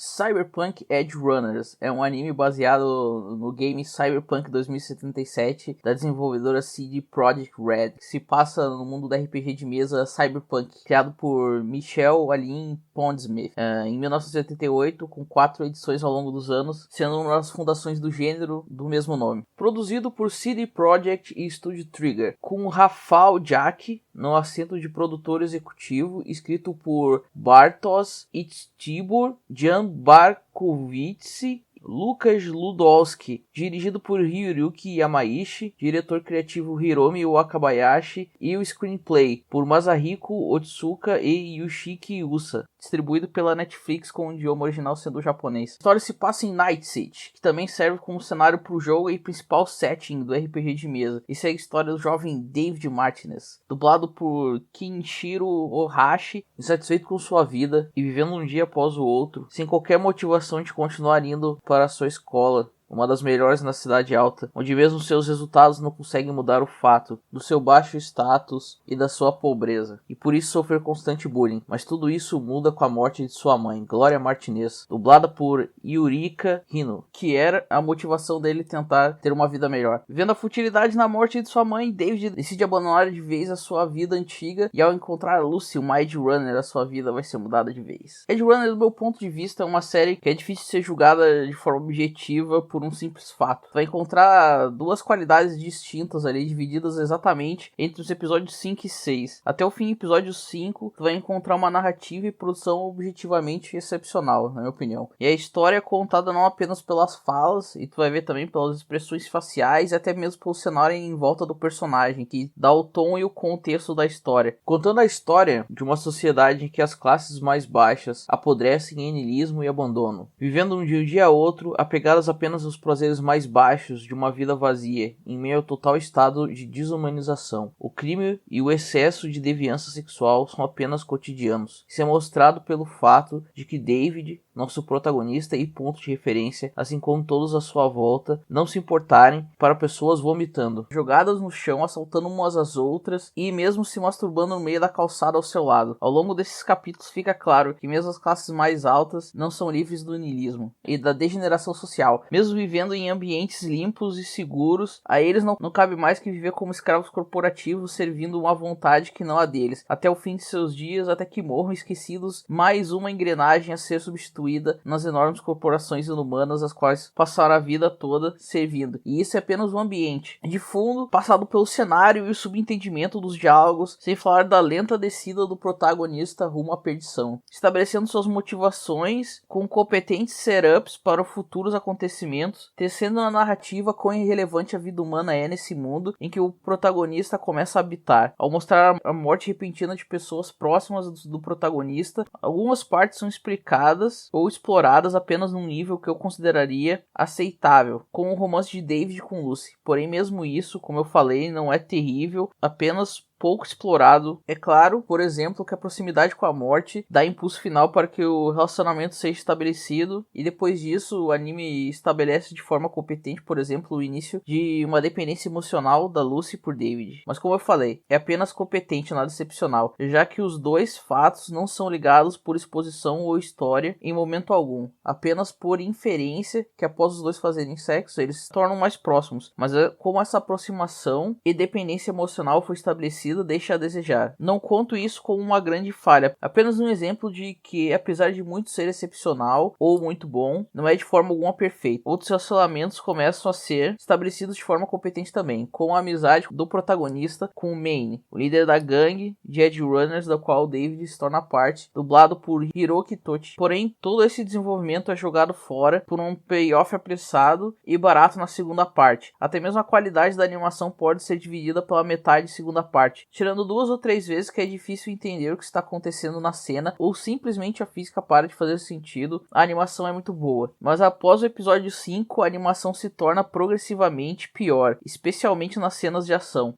Cyberpunk Edge Runners é um anime baseado no game Cyberpunk 2077 da desenvolvedora CD Projekt Red, que se passa no mundo da RPG de mesa Cyberpunk, criado por Michel Alin Pondsmith em 1988, com 4 edições ao longo dos anos, sendo uma das fundações do gênero do mesmo nome. Produzido por CD Projekt e Studio Trigger, com Rafał Jack no assento de produtor executivo, escrito por Bartosz Itztibor, Jan Barkowicz, Lukas Ludowski, dirigido por Hiroyuki Yamaishi, diretor criativo Hiromi Wakabayashi e o screenplay por Masahiko Otsuka e Yoshiki Usa, distribuído pela Netflix com o idioma original sendo o japonês. A história se passa em Night City, que também serve como cenário para o jogo e principal setting do RPG de mesa, e segue a história do jovem David Martinez, dublado por Kinshiro Ohashi, insatisfeito com sua vida e vivendo um dia após o outro, sem qualquer motivação de continuar indo para a sua escola, uma das melhores na cidade alta, onde mesmo seus resultados não conseguem mudar o fato do seu baixo status e da sua pobreza, e por isso sofrer constante bullying. Mas tudo isso muda com a morte de sua mãe, Glória Martinez, dublada por Yurika Hino, que era a motivação dele tentar ter uma vida melhor. Vendo a futilidade na morte de sua mãe, David decide abandonar de vez a sua vida antiga, e ao encontrar Lucy, uma Edge Runner, a sua vida vai ser mudada de vez. Edge Runner, do meu ponto de vista, é uma série que é difícil de ser julgada de forma objetiva por um simples fato. Tu vai encontrar duas qualidades distintas ali, divididas exatamente entre os episódios 5 e 6. Até o fim do episódio 5, tu vai encontrar uma narrativa e produção objetivamente excepcional, na minha opinião. E a história é contada não apenas pelas falas, e tu vai ver também pelas expressões faciais, e até mesmo pelo cenário em volta do personagem, que dá o tom e o contexto da história. Contando a história de uma sociedade em que as classes mais baixas apodrecem em niilismo e abandono, vivendo de um dia a outro, apegadas apenas aos prazeres mais baixos de uma vida vazia, em meio ao total estado de desumanização. O crime e o excesso de deviança sexual são apenas cotidianos. Isso é mostrado pelo fato de que David, nosso protagonista e ponto de referência, assim como todos à sua volta, não se importarem para pessoas vomitando, jogadas no chão, assaltando umas às outras e mesmo se masturbando no meio da calçada ao seu lado. Ao longo desses capítulos fica claro que mesmo as classes mais altas não são livres do niilismo e da degeneração social. Mesmo vivendo em ambientes limpos e seguros, a eles não cabe mais que viver como escravos corporativos, servindo uma vontade que não a deles, até o fim de seus dias, até que morram esquecidos, mais uma engrenagem a ser substituída nas enormes corporações inumanas as quais passaram a vida toda servindo. E isso é apenas um ambiente de fundo, passado pelo cenário e o subentendimento dos diálogos, sem falar da lenta descida do protagonista rumo à perdição, estabelecendo suas motivações com competentes setups para futuros acontecimentos, tecendo na narrativa quão irrelevante a vida humana é nesse mundo em que o protagonista começa a habitar. Ao mostrar a morte repentina de pessoas próximas do protagonista, algumas partes são explicadas ou exploradas apenas num nível que eu consideraria aceitável, como o romance de David com Lucy. Porém, mesmo isso, como eu falei, não é terrível, apenas pouco explorado. É claro, por exemplo, que a proximidade com a morte dá impulso final para que o relacionamento seja estabelecido, e depois disso o anime estabelece de forma competente, por exemplo, o início de uma dependência emocional da Lucy por David. Mas como eu falei, é apenas competente, nada excepcional, já que os dois fatos não são ligados por exposição ou história em momento algum, apenas por inferência que após os dois fazerem sexo, eles se tornam mais próximos. Mas como essa aproximação e dependência emocional foi estabelecida, deixa a desejar. Não conto isso como uma grande falha, apenas um exemplo de que, apesar de muito ser excepcional ou muito bom, não é de forma alguma perfeito. Outros relacionamentos começam a ser estabelecidos de forma competente também, com a amizade do protagonista com o Maine, o líder da gangue de Edge Runners, da qual David se torna parte, dublado por Hiroki Tochi. Porém, todo esse desenvolvimento é jogado fora por um payoff apressado e barato na segunda parte. Até mesmo a qualidade da animação pode ser dividida pela metade de segunda parte, tirando 2 ou 3 vezes que é difícil entender o que está acontecendo na cena, ou simplesmente a física para de fazer sentido. A animação é muito boa, mas após o episódio 5 a animação se torna progressivamente pior, especialmente nas cenas de ação.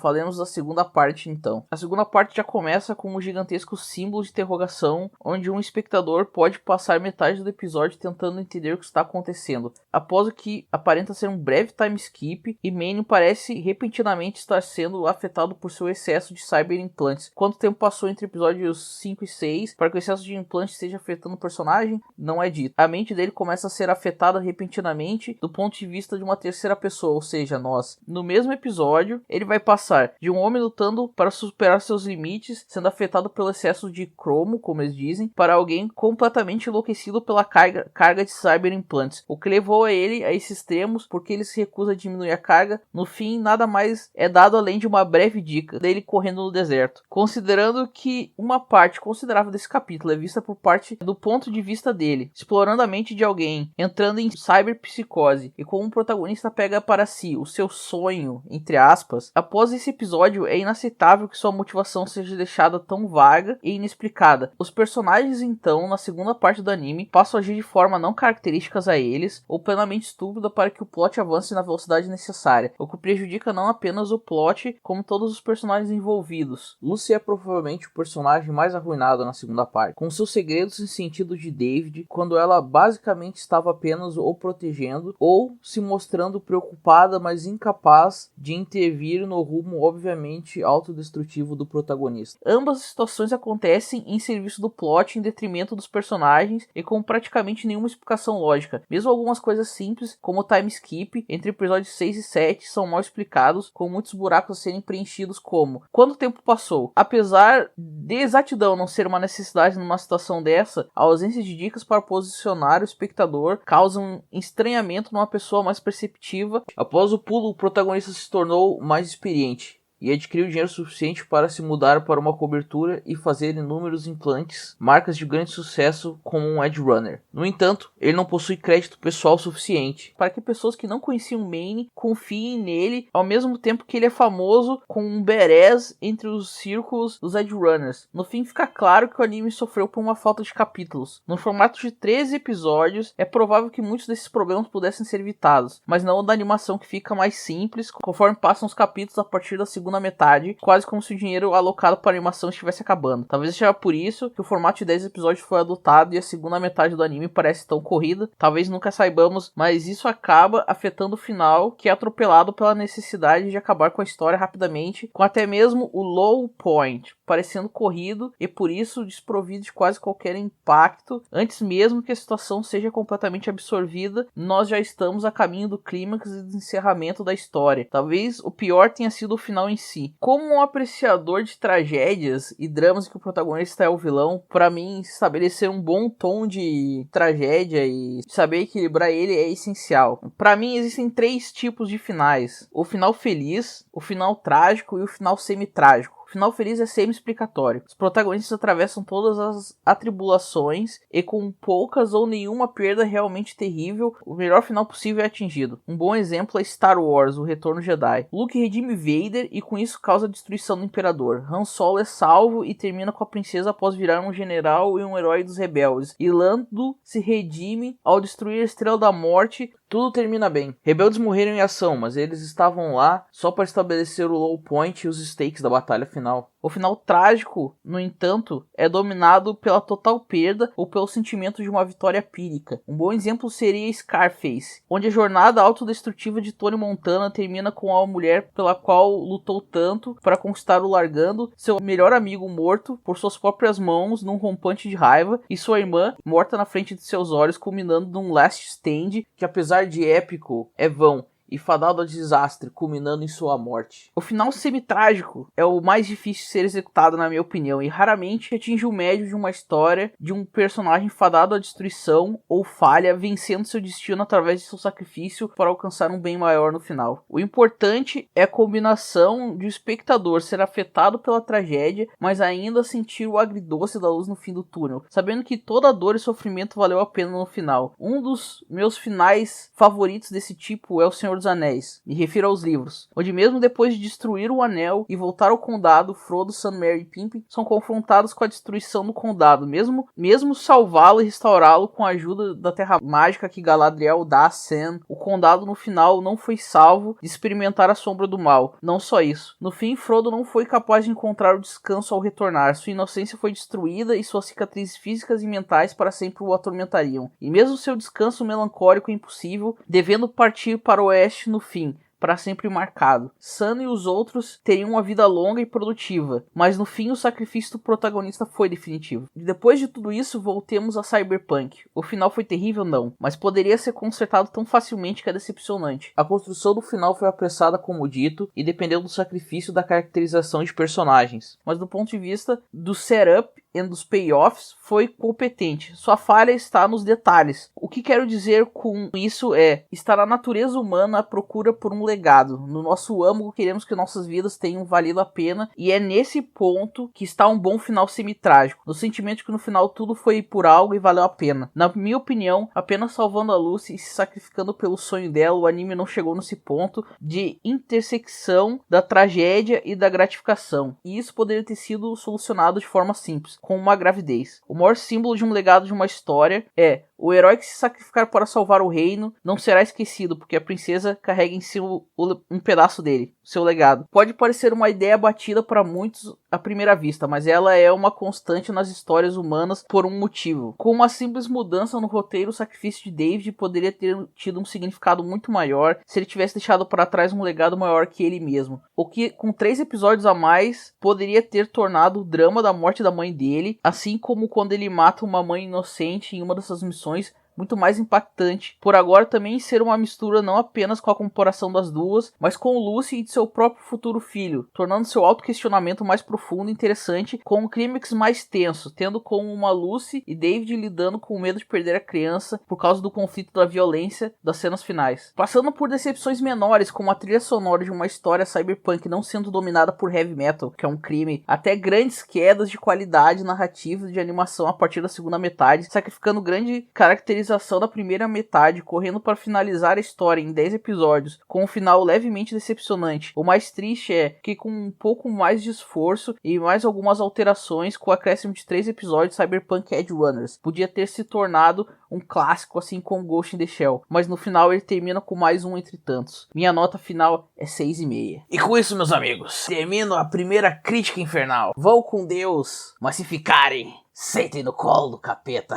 falemos da segunda parte então. A segunda parte já começa com um gigantesco símbolo de interrogação, onde um espectador pode passar metade do episódio tentando entender o que está acontecendo. Após o que aparenta ser um breve time skip, e Manny parece repentinamente estar sendo afetado por seu excesso de cyberimplantes. Quanto tempo passou entre episódios 5 e 6 para que o excesso de implantes esteja afetando o personagem? Não é dito. A mente dele começa a ser afetada repentinamente do ponto de vista de uma terceira pessoa, ou seja, nós. No mesmo episódio, ele vai passar de um homem lutando para superar seus limites, sendo afetado pelo excesso de cromo, como eles dizem, para alguém completamente enlouquecido pela carga de cyberimplantes, o que levou ele a esses extremos porque ele se recusa a diminuir a carga. No fim, nada mais é dado além de uma breve dica dele correndo no deserto. Considerando que uma parte considerável desse capítulo é vista por parte do ponto de vista dele, explorando a mente de alguém, entrando em cyberpsicose, e como o protagonista pega para si o seu sonho, entre aspas, após esse episódio é inaceitável que sua motivação seja deixada tão vaga e inexplicada. Os personagens então, na segunda parte do anime, passam a agir de forma não características a eles, ou plenamente estúpida para que o plot avance na velocidade necessária, o que prejudica não apenas o plot, como todos os personagens envolvidos. Lucy é provavelmente o personagem mais arruinado na segunda parte, com seus segredos em sentido de David, quando ela basicamente estava apenas o protegendo, ou se mostrando preocupada, mas incapaz de intervir no rumo obviamente autodestrutivo do protagonista. Ambas as situações acontecem em serviço do plot em detrimento dos personagens e com praticamente nenhuma explicação lógica. Mesmo algumas coisas simples, como o time skip entre episódios 6 e 7, são mal explicados, com muitos buracos a serem preenchidos, como quanto tempo passou? Apesar de exatidão não ser uma necessidade numa situação dessa, a ausência de dicas para posicionar o espectador causa um estranhamento numa pessoa mais perceptiva. Após o pulo, o protagonista se tornou mais experiente e adquiriu dinheiro suficiente para se mudar para uma cobertura e fazer inúmeros implantes, marcas de grande sucesso como um Edge Runner. No entanto, ele não possui crédito pessoal suficiente para que pessoas que não conheciam Manny confiem nele, ao mesmo tempo que ele é famoso com um badass entre os círculos dos Edge Runners. No fim, fica claro que o anime sofreu por uma falta de capítulos. No formato de 13 episódios, é provável que muitos desses problemas pudessem ser evitados, mas não da animação, que fica mais simples conforme passam os capítulos a partir da segunda metade, quase como se o dinheiro alocado para a animação estivesse acabando. Talvez seja por isso que o formato de 10 episódios foi adotado e a segunda metade do anime parece tão corrida. Talvez nunca saibamos, mas isso acaba afetando o final, que é atropelado pela necessidade de acabar com a história rapidamente, com até mesmo o low point parecendo corrido e por isso desprovido de quase qualquer impacto. Antes mesmo que a situação seja completamente absorvida, nós já estamos a caminho do clímax e do encerramento da história. Talvez o pior tenha sido o final em si. Como um apreciador de tragédias e dramas em que o protagonista é o vilão, para mim estabelecer um bom tom de tragédia e saber equilibrar ele é essencial. Para mim existem 3 tipos de finais: o final feliz, o final trágico e o final semi-trágico. O final feliz é semi-explicatório. Os protagonistas atravessam todas as atribulações e com poucas ou nenhuma perda realmente terrível, o melhor final possível é atingido. Um bom exemplo é Star Wars, O Retorno Jedi. Luke redime Vader e com isso causa a destruição do Imperador. Han Solo é salvo e termina com a princesa após virar um general e um herói dos rebeldes. E Lando se redime ao destruir a Estrela da Morte. Tudo termina bem. Rebeldes morreram em ação, mas eles estavam lá só para estabelecer o low point e os stakes da batalha final. O final trágico, no entanto, é dominado pela total perda ou pelo sentimento de uma vitória pírica. Um bom exemplo seria Scarface, onde a jornada autodestrutiva de Tony Montana termina com a mulher pela qual lutou tanto para conquistar o largando, seu melhor amigo morto por suas próprias mãos num rompante de raiva, e sua irmã morta na frente de seus olhos, culminando num last stand que, apesar de épico, é vão e fadado ao desastre, culminando em sua morte. O final semi-trágico é o mais difícil de ser executado, na minha opinião, e raramente atinge o médio de uma história de um personagem fadado à destruição ou falha, vencendo seu destino através de seu sacrifício para alcançar um bem maior no final. O importante é a combinação de o espectador ser afetado pela tragédia, mas ainda sentir o agridoce da luz no fim do túnel, sabendo que toda a dor e sofrimento valeu a pena no final. Um dos meus finais favoritos desse tipo é O Senhor dos Anéis, me refiro aos livros, onde mesmo depois de destruir o Anel e voltar ao Condado, Frodo, Sam, Merry e Pippin são confrontados com a destruição do Condado, mesmo salvá-lo e restaurá-lo com a ajuda da Terra Mágica que Galadriel dá a Sam, o Condado no final não foi salvo de experimentar a sombra do mal. Não só isso, no fim Frodo não foi capaz de encontrar o descanso ao retornar, sua inocência foi destruída e suas cicatrizes físicas e mentais para sempre o atormentariam. E mesmo seu descanso melancólico e impossível, devendo partir para o oeste no fim, para sempre marcado. Sam e os outros teriam uma vida longa e produtiva, mas no fim o sacrifício do protagonista foi definitivo. E depois de tudo isso, voltemos a Cyberpunk. O final foi terrível? Não, mas poderia ser consertado tão facilmente que é decepcionante. A construção do final foi apressada, como dito, e dependeu do sacrifício da caracterização de personagens. Mas do ponto de vista do setup e dos payoffs, foi competente. Sua falha está nos detalhes. O que quero dizer com isso é, está na natureza humana a procura por um legado. No nosso âmago, queremos que nossas vidas tenham valido a pena, e é nesse ponto que está um bom final semitrágico, no sentimento de que no final tudo foi por algo e valeu a pena. Na minha opinião, apenas salvando a Lucy e se sacrificando pelo sonho dela, o anime não chegou nesse ponto de intersecção da tragédia e da gratificação, e isso poderia ter sido solucionado de forma simples, com uma gravidez. O maior símbolo de um legado de uma história é: o herói que se sacrificar para salvar o reino não será esquecido, porque a princesa carrega em si um pedaço dele, seu legado. Pode parecer uma ideia batida para muitos à primeira vista, mas ela é uma constante nas histórias humanas por um motivo. Com uma simples mudança no roteiro, o sacrifício de David poderia ter tido um significado muito maior se ele tivesse deixado para trás um legado maior que ele mesmo. O que, com 3 episódios a mais, poderia ter tornado o drama da morte da mãe dele, assim como quando ele mata uma mãe inocente em uma dessas missões, muito mais impactante, por agora também ser uma mistura não apenas com a comparação das duas, mas com Lucy e de seu próprio futuro filho, tornando seu autoquestionamento mais profundo e interessante, com um clímax mais tenso, tendo como uma Lucy e David lidando com o medo de perder a criança por causa do conflito da violência das cenas finais. Passando por decepções menores, como a trilha sonora de uma história cyberpunk não sendo dominada por heavy metal, que é um crime, até grandes quedas de qualidade narrativa e de animação a partir da segunda metade, sacrificando grande caracterização da primeira metade, correndo para finalizar a história em 10 episódios, com um final levemente decepcionante. O mais triste é que, com um pouco mais de esforço e mais algumas alterações, com o acréscimo de 3 episódios, Cyberpunk Edge Runners podia ter se tornado um clássico, assim como Ghost in the Shell, mas no final ele termina com mais um entre tantos. Minha nota final é 6,5. E com isso, meus amigos, termino a primeira crítica infernal. Vão com Deus, mas se ficarem, sentem no colo do capeta.